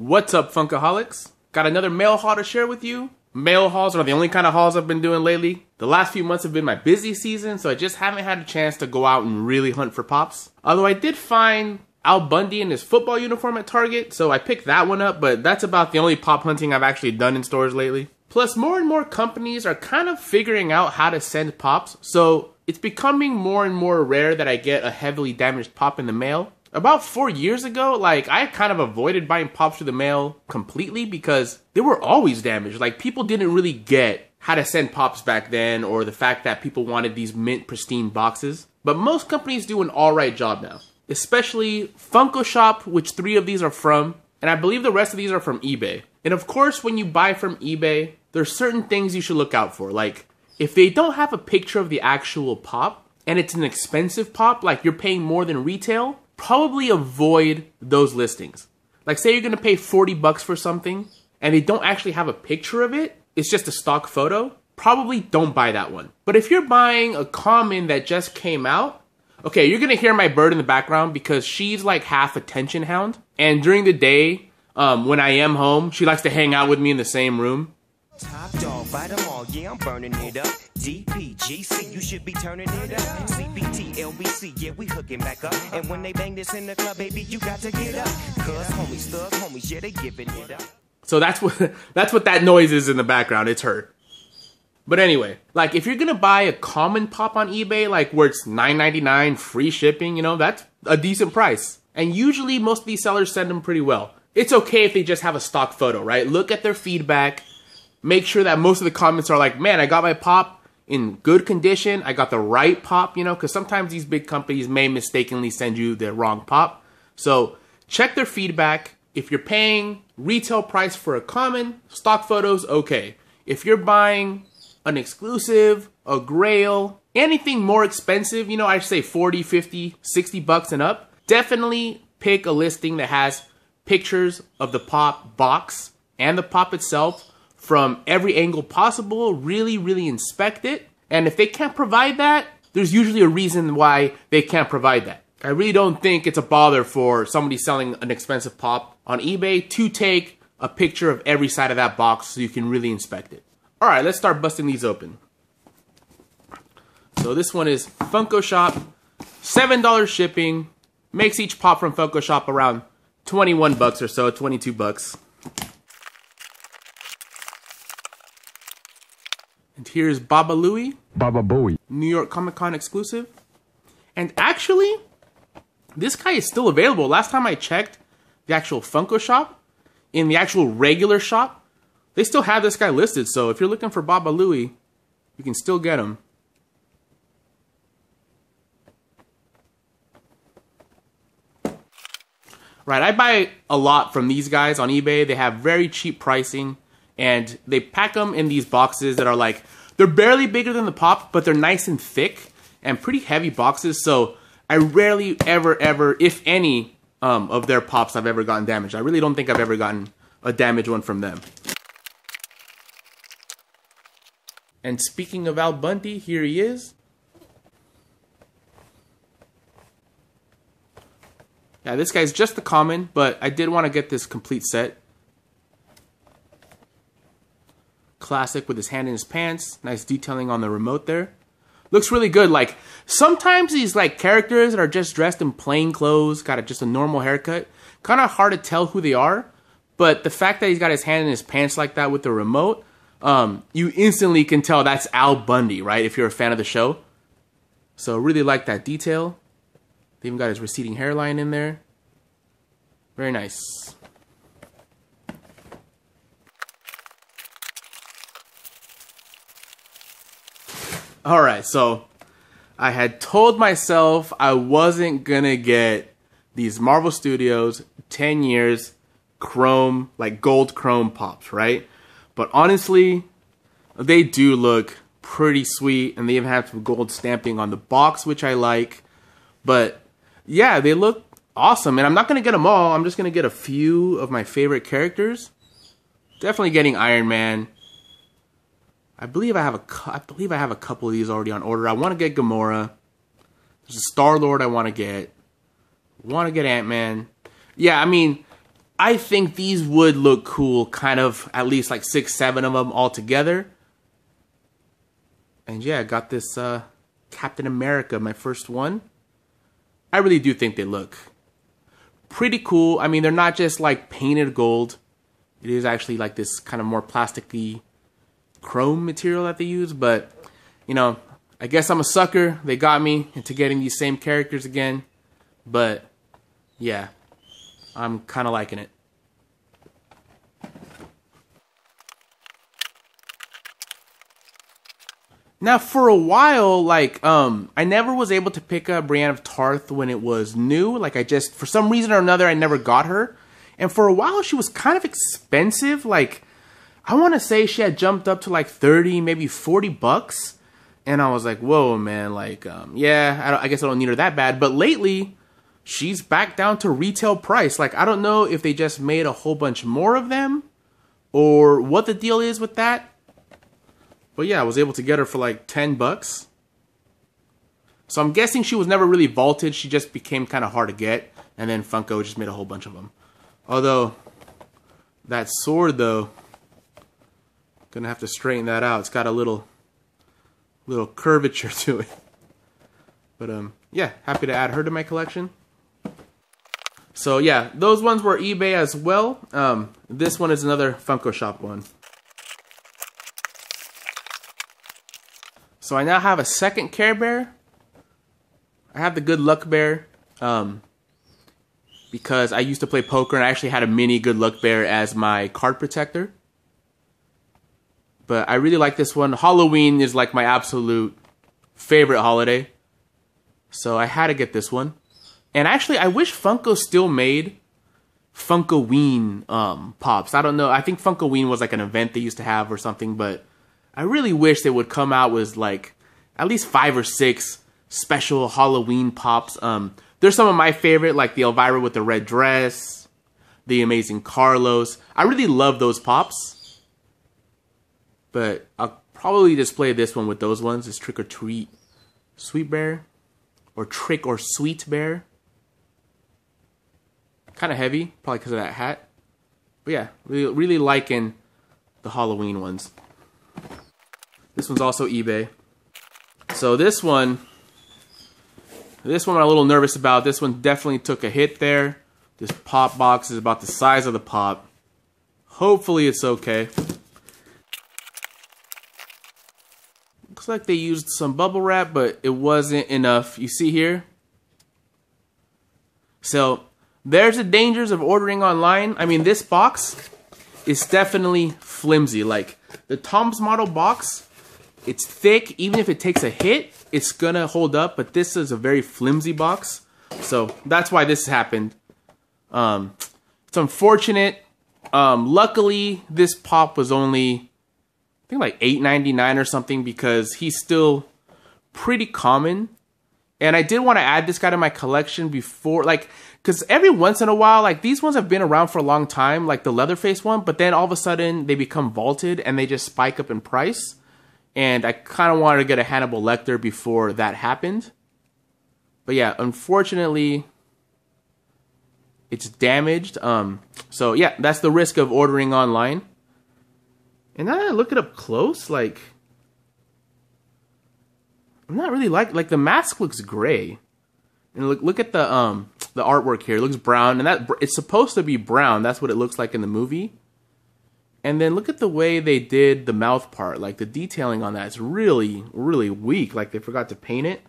What's up, Funkaholics? Got another mail haul to share with you. Mail hauls are the only kind of hauls I've been doing lately. The last few months have been my busy season, so I just haven't had a chance to go out and really hunt for pops. Although I did find Al Bundy in his football uniform at Target, so I picked that one up, but that's about the only pop hunting I've actually done in stores lately. Plus, more and more companies are kind of figuring out how to send pops, so it's becoming more and more rare that I get a heavily damaged pop in the mail. About 4 years ago, I kind of avoided buying pops through the mail completely because they were always damaged. People didn't really get how to send pops back then, or the fact that people wanted these mint pristine boxes. But most companies do an alright job now. Especially funko-shop, which 3 of these are from, and I believe the rest of these are from eBay. And of course, when you buy from eBay, there's certain things you should look out for. Like, if they don't have a picture of the actual pop, and it's an expensive pop, like you're paying more than retail, probably avoid those listings. Like, say you're gonna pay 40 bucks for something and they don't actually have a picture of it, it's just a stock photo, probably don't buy that one. But if you're buying a common that just came out, okay, you're gonna hear my bird in the background because she's like half attention hound. And during the day, when I am home, she likes to hang out with me in the same room. Top dog, bite them all, yeah, I'm burning it up. DPGC, you should be turning it up. CBT, LBC, yeah, we hooking back up. And when they bang this in the club, baby, you got to get up. Cuz homies, thug homies, yeah, they giving it up. So that's what that noise is in the background. It's her. But anyway, if you're gonna buy a common pop on eBay, where it's $9.99, free shipping, that's a decent price. And usually most of these sellers send them pretty well. It's okay if they just have a stock photo, right? Look at their feedback. Make sure that most of the comments are like, man, I got my pop in good condition. I got the right pop, because sometimes these big companies may mistakenly send you the wrong pop. So check their feedback. If you're paying retail price for a common, stock photos, okay. If you're buying an exclusive, a grail, anything more expensive, I say 40, 50, 60 bucks and up, definitely pick a listing that has pictures of the pop box and the pop itself from every angle possible. Really inspect it. And if they can't provide that, there's usually a reason why they can't provide that. I really don't think it's a bother for somebody selling an expensive pop on eBay to take a picture of every side of that box so you can really inspect it. All right, let's start busting these open. So this one is funko-shop, $7 shipping, makes each pop from funko-shop around 21 bucks or so, 22 bucks. And here's Baba Louie. Baba Booey. New York Comic Con exclusive. And actually, this guy is still available. Last time I checked the actual Funko shop, in the actual regular shop, they still have this guy listed. So if you're looking for Baba Louie, you can still get him. Right, I buy a lot from these guys on eBay. They have very cheap pricing. And they pack them in these boxes that are they're barely bigger than the pop, but they're nice and thick and pretty heavy boxes. So I rarely ever, if any, of their pops I've ever gotten damaged. I really don't think I've ever gotten a damaged one from them. And speaking of Al Bundy, here he is. Yeah, this guy's just the common, but I did want to get this complete set. Classic with his hand in his pants. Nice detailing on the remote there. Looks really good. Sometimes these characters that are just dressed in plain clothes, got just a normal haircut, kind of hard to tell who they are. But the fact that he's got his hand in his pants like that with the remote, you instantly can tell that's Al Bundy, right? If you're a fan of the show. So really like that detail. They even got his receding hairline in there. Very nice. Alright, so I had told myself I wasn't gonna get these Marvel Studios 10 years chrome, gold chrome pops, right? But honestly, they do look pretty sweet, and they even have some gold stamping on the box, which I like. But yeah, they look awesome, and I'm not gonna get them all. I'm just gonna get a few of my favorite characters. Definitely getting Iron Man. I believe I have a couple of these already on order. I want to get Gamora. There's a Star-Lord I want to get. Want to get Ant-Man. Yeah, I mean, I think these would look cool, kind of at least like 6, 7 of them all together. And yeah, I got this Captain America, my first one. I really do think they look pretty cool. I mean, they're not just like painted gold. It is actually like this kind of more plasticky chrome material that they use. But, you know, I guess I'm a sucker. They got me into getting these same characters again. But, yeah, I'm kind of liking it. Now, for a while, like, I never was able to pick up Brienne of Tarth when it was new. Like, for some reason or another, I never got her. And for a while, she was kind of expensive. Like, I want to say she had jumped up to like 30, maybe 40 bucks. And I was like, whoa, man, like, yeah, I guess I don't need her that bad. But lately, she's back down to retail price. Like, I don't know if they just made a whole bunch more of them or what the deal is with that. But yeah, I was able to get her for like 10 bucks. So I'm guessing she was never really vaulted. She just became kind of hard to get. And then Funko just made a whole bunch of them. Although, that sword though, gonna have to straighten that out. It's got a little curvature to it. But yeah, happy to add her to my collection. So yeah, those ones were eBay as well. This one is another funko-shop one. So I now have a second Care Bear. I have the Good Luck Bear because I used to play poker and I actually had a mini Good Luck Bear as my card protector. But I really like this one. Halloween is like my absolute favorite holiday. So I had to get this one. And actually, I wish Funko still made Funko-ween pops. I don't know. I think Funko-ween was like an event they used to have or something, but I really wish they would come out with like at least 5 or 6 special Halloween pops. There's some of my favorite, like the Elvira with the red dress, the Amazing Carlos. I really love those pops. But I'll probably display this one with those ones. This Trick or Treat Sweet Bear. Or Trick or Sweet Bear. Kind of heavy, probably because of that hat. But yeah, really liking the Halloween ones. This one's also eBay. So this one I'm a little nervous about. This one definitely took a hit there. This pop box is about the size of the pop. Hopefully it's okay. Looks like they used some bubble wrap, but it wasn't enough. You see here? So there's the dangers of ordering online. I mean, this box is definitely flimsy. Like the Tom's model box, it's thick. Even if it takes a hit, it's gonna hold up. But this is a very flimsy box, so that's why this happened. It's unfortunate. Luckily, this pop was only, I think, like $8.99 or something, because he's still pretty common. And I did want to add this guy to my collection before, like, because every once in a while, like, these ones have been around for a long time, like the Leatherface one, but then all of a sudden they become vaulted and they just spike up in price. And I kind of wanted to get a Hannibal Lecter before that happened. But yeah, unfortunately, it's damaged. So yeah, that's the risk of ordering online. And now that I look it up close, like, I'm not really like the mask looks gray. And look at the artwork here. It looks brown, and that it's supposed to be brown. That's what it looks like in the movie. And then look at the way they did the mouth part. Like, the detailing on that is really, really weak. Like, they forgot to paint it.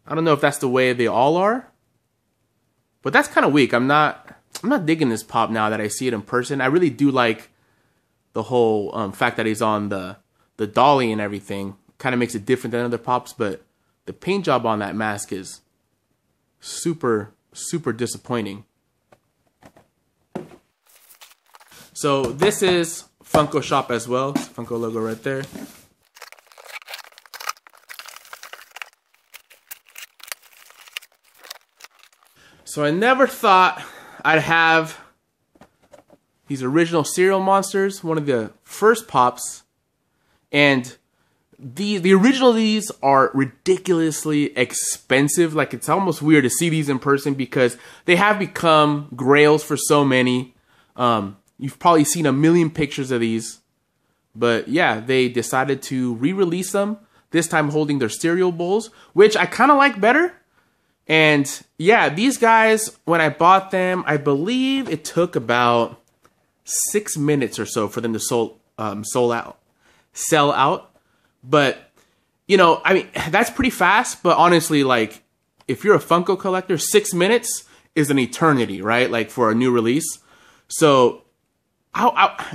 I don't know if that's the way they all are, but that's kind of weak. I'm not digging this pop now that I see it in person. I really do like the whole fact that he's on the dolly and everything. Kind of makes it different than other pops, but the paint job on that mask is super, super disappointing. So this is funko-shop as well. Funko logo right there. So I never thought I'd have these original cereal monsters, one of the first pops, and the original these are ridiculously expensive. Like, it's almost weird to see these in person because they have become grails for so many. You've probably seen a million pictures of these. But yeah, they decided to re-release them, this time holding their cereal bowls, which I kind of like better. And yeah, these guys, when I bought them, I believe it took about 6 minutes or so for them to sell out. But, you know, I mean, that's pretty fast. But honestly, like, if you're a Funko collector, 6 minutes is an eternity, right? Like, for a new release. So,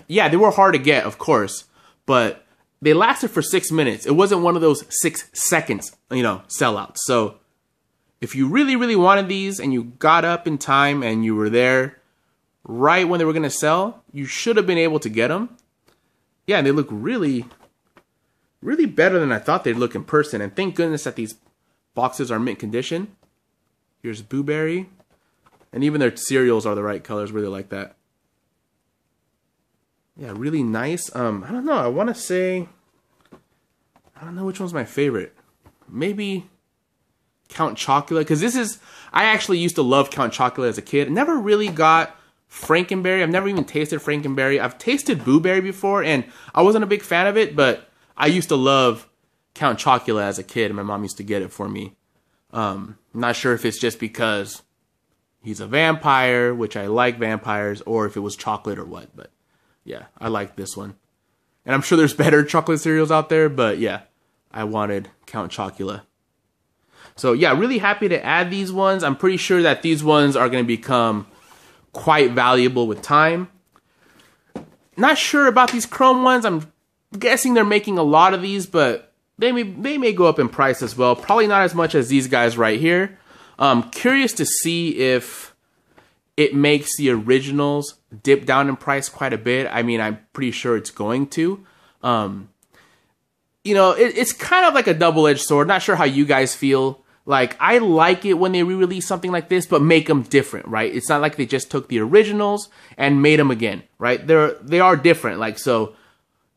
yeah, they were hard to get, of course. But they lasted for 6 minutes. It wasn't one of those 6 seconds, you know, sellouts. So, if you really, really wanted these and you got up in time and you were there right when they were going to sell, you should have been able to get them. Yeah, and they look really, really better than I thought they'd look in person. And thank goodness that these boxes are mint condition. Here's Boo Berry. And even their cereals are the right colors. Really like that. Yeah, really nice. I don't know. I want to say, I don't know which one's my favorite. Maybe Count Chocula, because this is, I actually used to love Count Chocula as a kid. Never really got Frankenberry. I've never even tasted Frankenberry. I've tasted Boo Berry before, and I wasn't a big fan of it, but I used to love Count Chocula as a kid, and my mom used to get it for me. I'm not sure if it's just because he's a vampire, which I like vampires, or if it was chocolate or what, but yeah, I like this one. And I'm sure there's better chocolate cereals out there, but yeah, I wanted Count Chocula. So yeah, really happy to add these ones. I'm pretty sure that these ones are going to become quite valuable with time. Not sure about these chrome ones. I'm guessing they're making a lot of these, but they may go up in price as well. Probably not as much as these guys right here. Curious to see if it makes the originals dip down in price quite a bit. I mean, I'm pretty sure it's going to. You know, it's kind of like a double-edged sword. Not sure how you guys feel. Like, I like it when they re-release something like this, but make them different, right? It's not like they just took the originals and made them again, right? They are different. Like, so,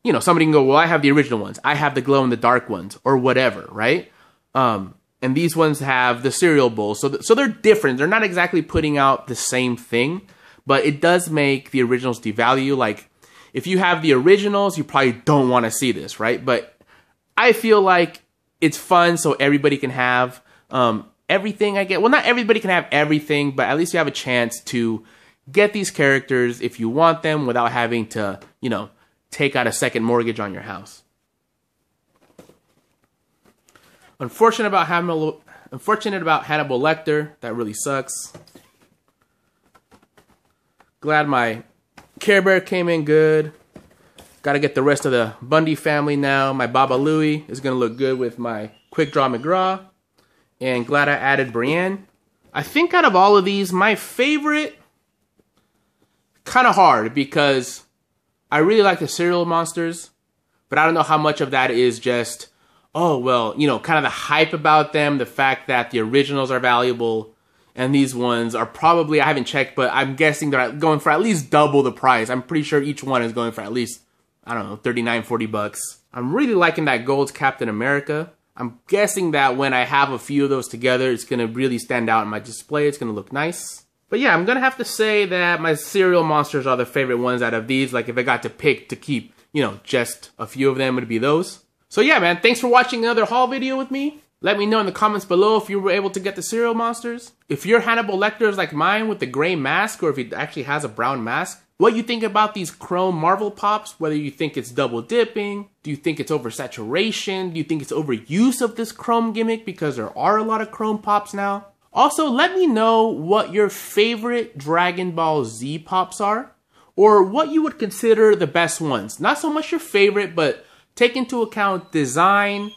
you know, somebody can go, well, I have the original ones. I have the glow-in-the-dark ones, or whatever, right? And these ones have the cereal bowls. So they're different. They're not exactly putting out the same thing, but it does make the originals devalue. Like, if you have the originals, you probably don't want to see this, right? But I feel like it's fun so everybody can have everything I get. Well, not everybody can have everything, but at least you have a chance to get these characters if you want them without having to, you know, take out a second mortgage on your house. Unfortunate about Hannibal Lecter. That really sucks. Glad my Care Bear came in good. Got to get the rest of the Bundy family now. My Baba Louie is going to look good with my Quick Draw McGraw. And glad I added Brienne. I think out of all of these, my favorite, kind of hard because I really like the cereal monsters. But I don't know how much of that is just, oh, well, you know, kind of the hype about them. The fact that the originals are valuable. And these ones are probably, I haven't checked, but I'm guessing they're going for at least double the price. I'm pretty sure each one is going for at least, I don't know, 39, 40 bucks. I'm really liking that gold Captain America. I'm guessing that when I have a few of those together, it's going to really stand out in my display. It's going to look nice. But yeah, I'm going to have to say that my cereal monsters are the favorite ones out of these. Like if I got to pick to keep, you know, just a few of them, it would be those. So yeah, man, thanks for watching another haul video with me. Let me know in the comments below if you were able to get the cereal monsters. If your Hannibal Lecter is like mine with the gray mask, or if it actually has a brown mask. What you think about these chrome Marvel Pops, whether you think it's double dipping, do you think it's oversaturation, do you think it's overuse of this chrome gimmick because there are a lot of chrome Pops now? Also, let me know what your favorite Dragon Ball Z Pops are, or what you would consider the best ones. Not so much your favorite, but take into account design,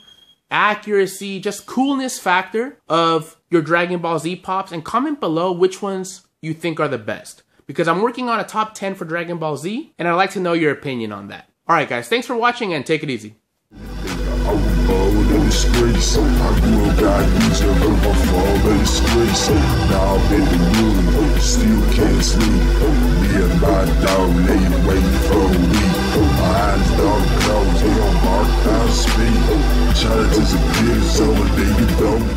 accuracy, just coolness factor of your Dragon Ball Z Pops, and comment below which ones you think are the best. Because I'm working on a top 10 for Dragon Ball Z, and I'd like to know your opinion on that. Alright guys, thanks for watching and take it easy. Try to disappear, so they don't